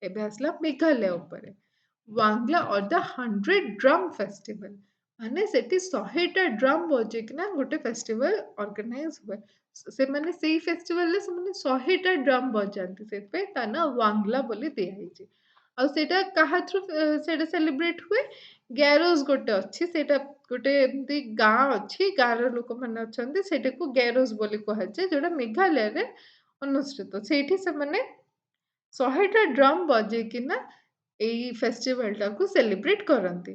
ଏବେ ଆସିଲା ମେଘାଳୟ ଉପରେ। Wangla or the 100 Drum Festival ମାନେ ସେଠି 100ଟା ଡ୍ରମ୍ ବଜେଇକିନା ଗୋଟେ ଫେଷ୍ଟିଭାଲ ଅର୍ଗାନାଇଜ ହୁଏ। ସେମାନେ ସେଇ ଫେଷ୍ଟିଭାଲରେ ସେମାନେ 100ଟା ଡ୍ରମ୍ ବଜାନ୍ତି, ସେଥିପାଇଁ ତା ନାଁ ୱାଙ୍ଗଲା ବୋଲି ଦିଆହେଇଛି। ଆଉ ସେଇଟା କାହା ଥ୍ରୁ ସେଇଟା ସେଲିବ୍ରେଟ ହୁଏ? ଗ୍ୟାରୋଜ ଗୋଟେ ଅଛି, ସେଇଟା ଗୋଟେ ଏମିତି ଗାଁ ଅଛି, ଗାଁର ଲୋକମାନେ ଅଛନ୍ତି, ସେଇଟାକୁ ଗ୍ୟାରୋଜ ବୋଲି କୁହାଯାଏ, ଯୋଉଟା ମେଘାଳୟରେ ଅନୁଷ୍ଠିତ। ସେଇଠି ସେମାନେ 100ଟା ଡ୍ରମ୍ ବଜେଇକିନା ଏଇ ଫେଷ୍ଟିଭାଲଟାକୁ ସେଲିବ୍ରେଟ କରନ୍ତି।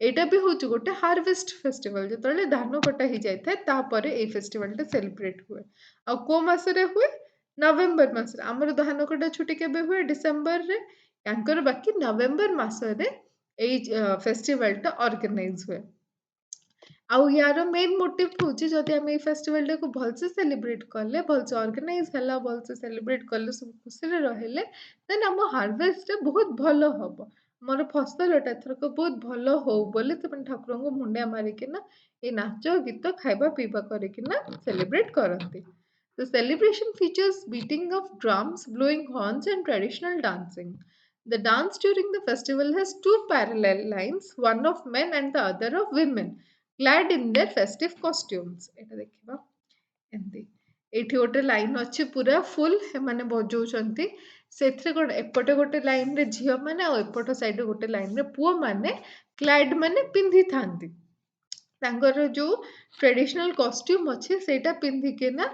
ଏଇଟା ବି ହଉଛି ଗୋଟେ ହାର୍ଭେଷ୍ଟ ଫେଷ୍ଟିଭାଲ, ଯେତେବେଳେ ଧାନ କଟା ହେଇଯାଇଥାଏ ତାପରେ ଏଇ ଫେଷ୍ଟିଭାଲଟା ସେଲିବ୍ରେଟ ହୁଏ। ଆଉ କୋଉ ମାସରେ ହୁଏ? ନଭେମ୍ବର ମାସରେ। ଆମର ଧାନ କଟା ଛୁଟି କେବେ ହୁଏ? ଡିସେମ୍ବରରେ। ତାଙ୍କର ବାକି ନଭେମ୍ବର ମାସରେ ଏଇ ଫେଷ୍ଟିଭାଲଟା ଅର୍ଗାନାଇଜ ହୁଏ। ଆଉ ୟାର ମେନ୍ ମୋଟିଭ୍ ହଉଛି, ଯଦି ଆମେ ଏଇ ଫେଷ୍ଟିଭାଲଟାକୁ ଭଲସେ ସେଲିବ୍ରେଟ କଲେ, ଭଲସେ ଅର୍ଗାନାଇଜ ହେଲା, ଭଲସେ ସେଲିବ୍ରେଟ କଲେ, ସବୁ ଖୁସିରେ ରହିଲେ, ଦେନ୍ ଆମ ହାର୍ଭେଷ୍ଟଟା ବହୁତ ଭଲ ହବ। ଆମର ଫସଲଟା ଏଥରକ ବହୁତ ଭଲ ହଉ ବୋଲି ସେମାନେ ଠାକୁରଙ୍କୁ ମୁଣ୍ଡିଆ ମାରିକିନା ଏଇ ନାଚ ଗୀତ ଖାଇବା ପିଇବା କରିକିନା ସେଲିବ୍ରେଟ କରନ୍ତି। The celebration features beating of drums, blowing horns, and traditional dancing. The dance during the festival has two parallel lines, one of men and the other of women, clad in their festive costumes. ଏଇଟା ଦେଖିବା ଏମିତି ଏଇଠି ଗୋଟେ line ଅଛି ପୁରା ଫୁଲ୍, ସେମାନେ ବଜଉଛନ୍ତି। ସେଥିରେ କ'ଣ ଏପଟେ ଗୋଟେ ଲାଇନରେ ଝିଅମାନେ ଆଉ ଏପଟ ସାଇଡ଼ରେ ଗୋଟେ ଲାଇନରେ ପୁଅମାନେ କ୍ଲାଡ୍ ମାନେ ପିନ୍ଧିଥାନ୍ତି। ତାଙ୍କର ଯୋଉ ଟ୍ରେଡିସନାଲ କଷ୍ଟ୍ୟୁମ୍ ଅଛି ସେଇଟା ପିନ୍ଧିକିନା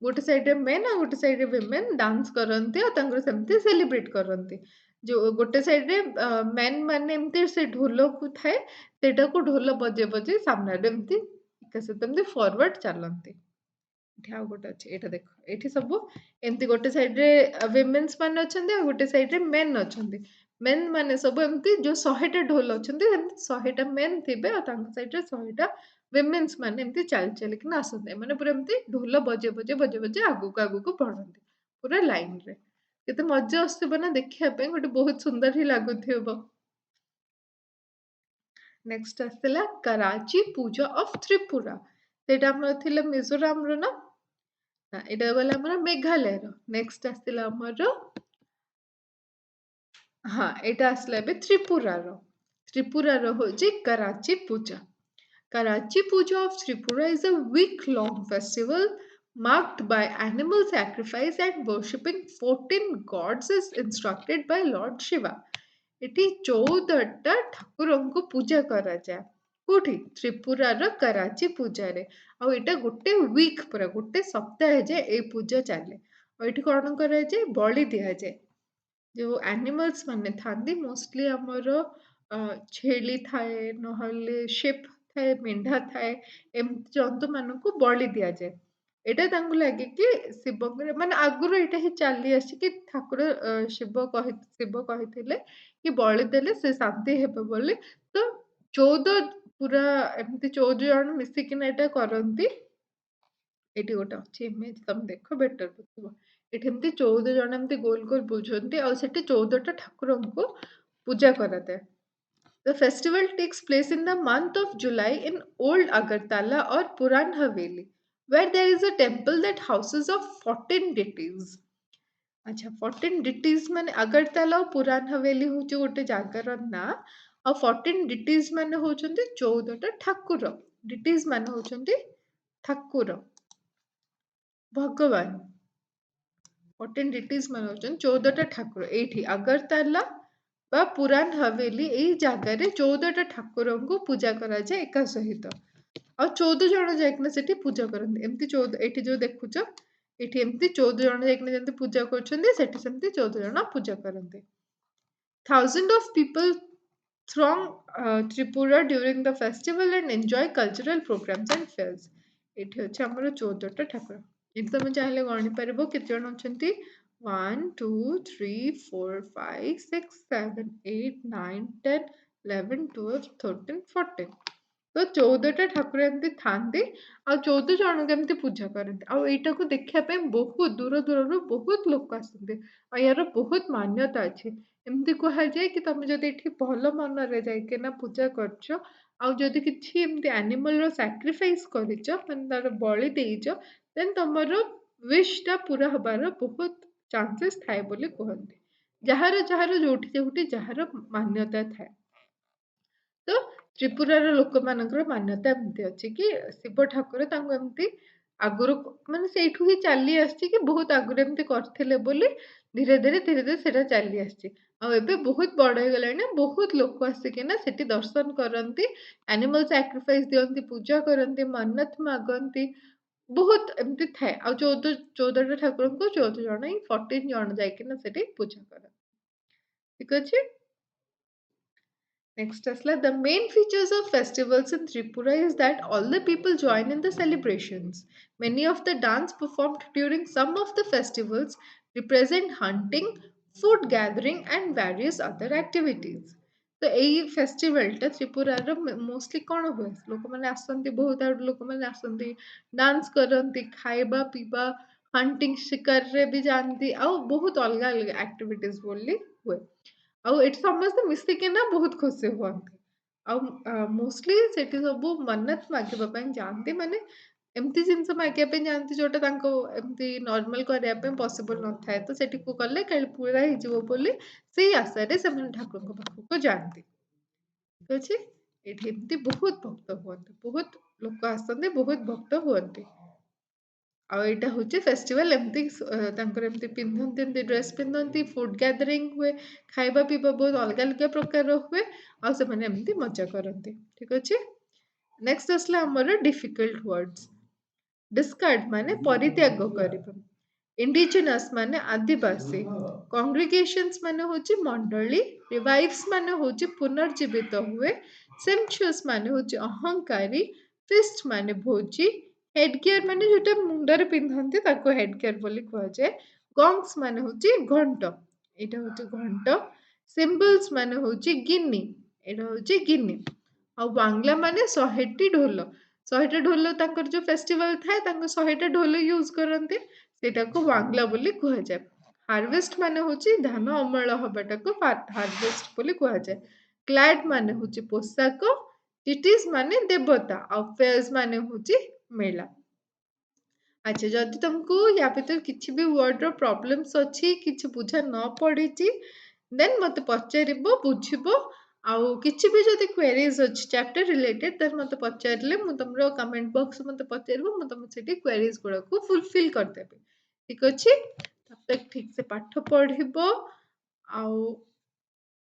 ଗୋଟେ ସାଇଡ଼ରେ ମେନ୍ ଆଉ ଗୋଟେ ସାଇଡ଼ରେ ୱିମେନ୍ ଡାନ୍ସ କରନ୍ତି ଆଉ ତାଙ୍କର ସେମିତି ସେଲିବ୍ରେଟ କରନ୍ତି। ଯୋଉ ଗୋଟେ ସାଇଡ଼ରେ ମେନ୍ ମାନେ ଏମିତି ସେ ଢୋଲକୁ ଥାଏ, ସେଇଟାକୁ ଢୋଲ ବଜେଇ ବଜେଇ ସାମ୍ନାରେ ଏମିତି ଏକା ସହିତ ଏମିତି ଫରୱାର୍ଡ ଚାଲନ୍ତି। ଏଠି ଆଉ ଗୋଟେ ଅଛି, ଏଇଟା ଦେଖ, ଏଇଠି ସବୁ ଏମିତି ଗୋଟେ ସାଇଡ଼ରେ ୱିମେନ୍ସ ମାନେ ଅଛନ୍ତି ଆଉ ଗୋଟେ ସାଇଡ଼ରେ ମେନ୍ ଅଛନ୍ତି। ମେନ୍ ମାନେ ସବୁ ଏମିତି ଯୋଉ 100ଟା ଢୋଲ ଅଛନ୍ତି, ସେମିତି 100ଟା ମେନ୍ ଥିବେ ଆଉ ତାଙ୍କ ସାଇଡ଼ରେ 100ଟା ୱିମେନ୍ସ ମାନେ ଏମିତି ଚାଲି ଚାଲିକିନା ଆସନ୍ତି। ଏମାନେ ପୁରା ଏମିତି ଢୋଲ ବଜେଇ ବଜେଇ ବଜେଇ ବଜେଇ ଆଗକୁ ଆଗକୁ ବଢ଼ନ୍ତି ପୁରା ଲାଇନରେ। କେତେ ମଜା ଆସୁଥିବ ନା ଦେଖିବା ପାଇଁ, ଗୋଟେ ବହୁତ ସୁନ୍ଦର ହିଁ ଲାଗୁଥିବ। ନେକ୍ସଟ ଆସିଥିଲା କରାଚି ପୂଜା ଅଫ ତ୍ରିପୁରା। ସେଇଟା ଆମର ଥିଲା ମିଜୋରାମର ନା, ଏଇଟା ଗଲା ଆମର ମେଘାଳୟର। ନେକ୍ସଟ ଆସିଥିଲା ଆମର, ହଁ ଏଇଟା ଆସିଲା ଏବେ ତ୍ରିପୁରାର। ତ୍ରିପୁରାର ହଉଛି କରାଚି ପୂଜା। Karachi Puja of Tripura is a week-long festival marked by animal sacrifice and worshipping 14 gods as instructed by Lord Shiva. ଏଠି 14ଟା ଠାକୁରଙ୍କୁ ପୂଜା କରାଯାଏ। କୋଉଠି? ତ୍ରିପୁରାର କରାଚି ପୂଜାରେ। ଆଉ ଏଇଟା ଗୋଟେ ୱିକ୍, ପୁରା ଗୋଟେ ସପ୍ତାହ ଯାଏ ଏଇ ପୂଜା ଚାଲେ। ଆଉ ଏଠି କଣ କରାଯାଏ? ବଳି ଦିଆଯାଏ। ଯୋଉ ଆନିମଲ୍ସ ମାନେ ଥାନ୍ତି, ମୋଷ୍ଟଲି ଆମର ଛେଳି ଥାଏ, ନହେଲେ ଶିପ୍ ଥାଏ, ମେଣ୍ଢା ଥାଏ, ଏମିତି ଜନ୍ତୁମାନଙ୍କୁ ବଳି ଦିଆଯାଏ। ଏଇଟା ତାଙ୍କୁ ଲାଗେ କି ଶିବଙ୍କର, ମାନେ ଆଗରୁ ଏଇଟା ହିଁ ଚାଲି ଆସିଛି କି ଠାକୁର ଶିବ କହିଥିଲେ କି ବଳି ଦେଲେ ସେ ଶାନ୍ତି ହେବେ ବୋଲି। ତ 14 ପୁରା ଏମିତି 14 ଜଣ ମିଶିକିନା ଏଇଟା କରନ୍ତି। ଏଠି ଗୋଟେ ଅଛି ଇମେଜ, ତମେ ଦେଖ ବେଟର ବୁଝିବ। ଏଠି ଏମିତି 14 ଜଣ ଏମିତି ଗୋଲ ଗୋଲ ବୁଝନ୍ତି, ଆଉ ସେଠି 14ଟା ଠାକୁରଙ୍କୁ ପୂଜା କରାଯାଏ। The festival takes place in the month of July in Old Agartala or Puran Haveli, where there is a temple that houses of 14 deities. अच्छा 14 deities ମାନେ अगरतला और पुरान हवेली होची ଗୋଟେ ଜାଗାର ନାଁ, ଆଉ 14 deities ମାନେ ହଉଛନ୍ତି 14ଟା ଠାକୁର। deities ମାନେ ହଉଛନ୍ତି ଠାକୁର, ଭଗବାନ। 14 deities ମାନେ ହଉଛନ୍ତି 14ଟା ଠାକୁର। ଏଇଠି अगरतला ବା ପୁରାନ ହବେଲି ଏଇ ଜାଗାରେ 14ଟା ଠାକୁରଙ୍କୁ ପୂଜା କରାଯାଏ ଏକା ସହିତ। ଆଉ 14 ଜଣ ଯାଇକିନା ସେଠି ପୂଜା କରନ୍ତି। ଏମିତି 14, ଏଠି ଯୋଉ ଦେଖୁଛ ଏଠି ଏମିତି 14 ଜଣ ଯାଇକିନା ଯେମିତି ପୂଜା କରୁଛନ୍ତି, ସେଠି ସେମିତି 14 ଜଣ ପୂଜା କରନ୍ତି। Thousands of people throng Tripura during the festival and enjoy cultural programs and fairs. ଏଠି ଅଛି ଆମର 14ଟା ଠାକୁର। ଏଠି ତମେ ଚାହିଁଲେ ଗଣିପାରିବ କେତେ ଜଣ ଅଛନ୍ତି। 1 2 3 4 5 6 7 8 9 10 11 12 13 14। ତ 14ଟା ଠାକୁର ଏମିତି ଥାନ୍ତି, ଆଉ 14 ଜଣଙ୍କୁ ଏମିତି ପୂଜା କରନ୍ତି। ଆଉ ଏଇଟାକୁ ଦେଖିବା ପାଇଁ ବହୁତ ଦୂର ଦୂରରୁ ବହୁତ ଲୋକ ଆସନ୍ତି, ଆଉ ୟାର ବହୁତ ମାନ୍ୟତା ଅଛି। ଏମିତି କୁହାଯାଏ କି ତମେ ଯଦି ଏଠି ଭଲ ମନରେ ଯାଇକିନା ପୂଜା କରୁଛ, ଆଉ ଯଦି କିଛି ଏମିତି ଆନିମଲର ସାକ୍ରିଫାଇସ୍ କରିଛ, ମାନେ ତାର ବଳି ଦେଇଛ, ଦେନ୍ ତମର ୱିଶ ଟା ପୁରା ହବାର ବହୁତ ଚାନ୍ସେସ୍ ଥାଏ ବୋଲି କୁହନ୍ତି। ଯାହାର ଯାହାର ଯୋଉଠି ଯୋଉଠି ଯାହାର ମାନ୍ୟତା ଥାଏ। ତ ତ୍ରିପୁରାର ଲୋକମାନଙ୍କର ମାନ୍ୟତା ଏମିତି ଅଛି କି ଶିବ ଠାକୁର ତାଙ୍କୁ ଏମିତି ଆଗରୁ, ମାନେ ସେଇଠୁ ହିଁ ଚାଲି ଆସିଛି କି ବହୁତ ଆଗରୁ ଏମିତି କରିଥିଲେ ବୋଲି ଧୀରେ ଧୀରେ ସେଟା ଚାଲି ଆସିଛି। ଆଉ ଏବେ ବହୁତ ବଡ ହେଇଗଲାଣି, ବହୁତ ଲୋକ ଆସିକିନା ସେଠି ଦର୍ଶନ କରନ୍ତି, ଆନିମଲ ସାକ୍ରିଫାଇସ୍ ଦିଅନ୍ତି, ପୂଜା କରନ୍ତି, ମନ୍ନତ ମାଗନ୍ତି, ବହୁତ ଏମିତି ଥାଏ। ଆଉ 14ଟା ଠାକୁରଙ୍କୁ 14 ଜଣ ହିଁ 14 ଜଣ ଯାଇକିନା ସେଠି ପୂଜା କରନ୍ତି। ଠିକ ଅଛି। Next Tesla, the main features of festivals in Tripura is that all the people join in the celebrations. Many of the dance performed during some of the festivals represent hunting, food gathering and various other activities. तो यही फेस्टिवलटा त्रिपुरार mostly कौन हुए लोक मैंने आसती, बहुत आड़ लोक मैंने आसती, डांस करती, खाइबा पीबा, हंटिंग शिकार रे भी जानती, आउ बहुत अलग अलग एक्टिविटीज बोली हुए। ଆଉ ଏଠି ସମସ୍ତେ ମିଶିକିନା ବହୁତ ଖୁସି ହୁଅନ୍ତି। ଆଉ ମୋଷ୍ଟଲି ସେଠି ସବୁ ମନ୍ନତ ମାଗିବା ପାଇଁ ଯାଆନ୍ତି, ମାନେ ଏମିତି ଜିନିଷ ମାଗିବା ପାଇଁ ଯାଆନ୍ତି ଯୋଉଟା ତାଙ୍କୁ ଏମିତି ନର୍ମାଲ କରିବା ପାଇଁ ପସିବଲ ନଥାଏ। ତ ସେଠିକୁ ଗଲେ କାଳେ ପୁରା ହେଇଯିବ ବୋଲି ସେଇ ଆଶାରେ ସେମାନେ ଠାକୁରଙ୍କ ପାଖକୁ ଯାଆନ୍ତି। ଠିକ ଅଛି। ଏଠି ଏମିତି ବହୁତ ଭକ୍ତ ହୁଅନ୍ତି, ବହୁତ ଲୋକ ଆସନ୍ତି, ବହୁତ ଭକ୍ତ ହୁଅନ୍ତି। ଆଉ ଏଇଟା ହଉଛି ଫେଷ୍ଟିଭାଲ, ଏମିତି ତାଙ୍କର ଏମିତି ପିନ୍ଧନ୍ତି, ଏମିତି ଡ୍ରେସ୍ ପିନ୍ଧନ୍ତି, ଫୁଡ ଗ୍ୟାଦରିଂ ହୁଏ, ଖାଇବା ପିଇବା ବହୁତ ଅଲଗା ଅଲଗା ପ୍ରକାର ହୁଏ, ଆଉ ସେମାନେ ଏମିତି ମଜା କରନ୍ତି। ଠିକ ଅଛି। ନେକ୍ସଟ ଆସିଲା ଆମର ଡିଫିକଲ୍ଟ ୱାର୍ଡସ୍। ଡିସ୍କାର୍ଡ ମାନେ ପରିତ୍ୟାଗ କରିବା, ଇଣ୍ଡିଜିନସ୍ ମାନେ ଆଦିବାସୀ, କଂଗ୍ରିଗେସନ୍ସ ମାନେ ହଉଛି ମଣ୍ଡଳୀ, ରିଭାଇଭ୍ସ ମାନେ ହଉଛି ପୁନର୍ଜୀବିତ ହୁଏ, ସେମ୍ପଚୁଅସ୍ ମାନେ ହଉଛି ଅହଙ୍କାରୀ, ଫିଷ୍ଟ ମାନେ ଭୋଜି, ହେଡଗିୟର ମାନେ ଯୋଉଟା ମୁଣ୍ଡରେ ପିନ୍ଧନ୍ତି ତାକୁ ହେଡଗିୟର ବୋଲି କୁହାଯାଏ, ଗଙ୍ଗସ୍ ମାନେ ହଉଛି ଘଣ୍ଟ, ଏଇଟା ହଉଛି ଘଣ୍ଟ, ସିମ୍ବଲସ ମାନେ ହଉଛି ଗିନି, ଏଇଟା ହଉଛି ଗିନି, ଆଉ ବାଂଲା ମାନେ 100ଟି ଢୋଲ। 100ଟା ଢୋଲ ତାଙ୍କର ଯୋଉ ଫେଷ୍ଟିଭାଲ ଥାଏ, ତାଙ୍କ 100ଟା ଢୋଲ ୟୁଜ କରନ୍ତି, ସେଇଟାକୁ ବାଂଲା ବୋଲି କୁହାଯାଏ। ହାରଭେଷ୍ଟ ମାନେ ହଉଛି ଧାନ ଅମଳ ହବାଟାକୁ ହାରଭେଷ୍ଟ ବୋଲି କୁହାଯାଏ। କ୍ଲାଡ୍ ମାନେ ହଉଛି ପୋଷାକ, ଟିଟିସ୍ ମାନେ ଦେବତା, ଆଉ ଫେୟର୍ସ ମାନେ ହଉଛି ମେଳା। ଆଚ୍ଛା, ଯଦି ତମକୁ ୟା ଭିତରେ କିଛି ବି ୱାର୍ଡର ପ୍ରୋବ୍ଲେମ୍ସ ଅଛି, କିଛି ବୁଝା ନ ପଡ଼ିଛି, ଦେନ୍ ମୋତେ ପଚାରିବ, ବୁଝିବ। ଆଉ କିଛି ବି ଯଦି କ୍ୱେରିଜ୍ ଅଛି ଚାପ୍ଟର ରିଲେଟେଡ୍, ଦେନ୍ ମୋତେ ପଚାରିଲେ ମୁଁ ତମର କମେଣ୍ଟ ବକ୍ସ ମୋତେ ପଚାରିବ, ମୁଁ ତମକୁ ସେଠି କ୍ୱେରିଜ୍ ଗୁଡ଼ାକୁ ଫୁଲଫିଲ୍ କରିଦେବି। ଠିକ୍ ଅଛି? ତାପରେ ଠିକ୍ ସେ ପାଠ ପଢ଼ିବ, ଆଉ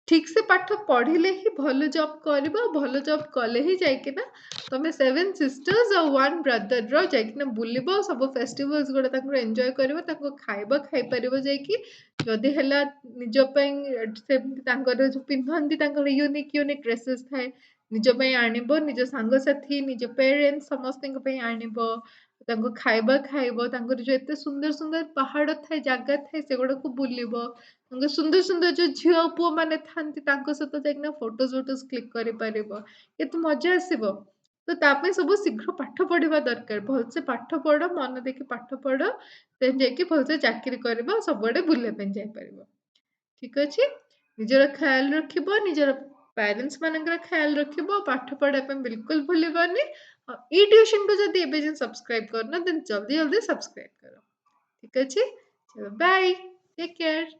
ଠିକ୍ ସେ ପାଠ ପଢ଼ିଲେ ହିଁ ଭଲ ଜବ୍ କରିବ। ଭଲ ଜବ୍ କଲେ ହିଁ ଯାଇକିନା ତମେ 7 ସିଷ୍ଟର୍ସ ଆଉ 1 ବ୍ରଦରର ଯାଇକିନା ବୁଲିବ, ସବୁ ଫେଷ୍ଟିଭାଲ୍ସ ଗୁଡ଼ା ତାଙ୍କର ଏନ୍ଜୟ କରିବ, ତାଙ୍କ ଖାଇବା ଖାଇପାରିବ ଯାଇକି। ଯଦି ହେଲା ନିଜ ପାଇଁ ସେମିତି ତାଙ୍କର ଯୋଉ ପିନ୍ଧନ୍ତି ତାଙ୍କର ୟୁନିକ୍ ଡ୍ରେସେସ୍ ଥାଏ, ନିଜ ପାଇଁ ଆଣିବ, ନିଜ ସାଙ୍ଗସାଥି, ନିଜ ପେରେଣ୍ଟସ୍ ସମସ୍ତଙ୍କ ପାଇଁ ଆଣିବ। ତାଙ୍କ ଖାଇବା ଖାଇବ, ତାଙ୍କର ଯୋଉ ଏତେ ସୁନ୍ଦର ସୁନ୍ଦର ପାହାଡ଼ ଥାଏ, ଜାଗା ଥାଏ, ସେଗୁଡ଼ାକୁ ବୁଲିବ। ତାଙ୍କ ସୁନ୍ଦର ସୁନ୍ଦର ଯୋଉ ଝିଅ ଆଉ ପୁଅମାନେ ଥାନ୍ତି ତାଙ୍କ ସହିତ ଯାଇକିନା ଫଟୋଜ୍ କ୍ଲିକ୍ କରିପାରିବ। କେତେ ମଜା ଆସିବ। ତ ତା ପାଇଁ ସବୁ ଶୀଘ୍ର ପାଠ ପଢ଼ିବା ଦରକାର। ଭଲସେ ପାଠ ପଢ଼, ମନ ଦେଇକି ପାଠ ପଢ଼, ଦେନ୍ ଯାଇକି ଭଲସେ ଚାକିରି କରିବ, ସବୁଆଡ଼େ ବୁଲିବା ପାଇଁ ଯାଇପାରିବ। ଠିକ୍ ଅଛି? ନିଜର ଖ୍ୟାଲ ରଖିବ, ନିଜର ପ୍ୟାରେଣ୍ଟସ୍ ମାନଙ୍କର ଖ୍ୟାଲ ରଖିବ, ପାଠ ପଢ଼ିବା ପାଇଁ ବିଲକୁଲ ଭୁଲିବନି। ଆଉ ଇ ଟ୍ୟୁସନକୁ ଯଦି ଏବେ ଯାଏଁ ସବସ୍କ୍ରାଇବ କରିନ, ଦେନ୍ ଜଲ୍ଦି ଜଲ୍ଦି ସବସ୍କ୍ରାଇବ କର। ଠିକ୍ ଅଛି? ଚଲୋ ବାଏ, ଟେକ୍ କେୟାର।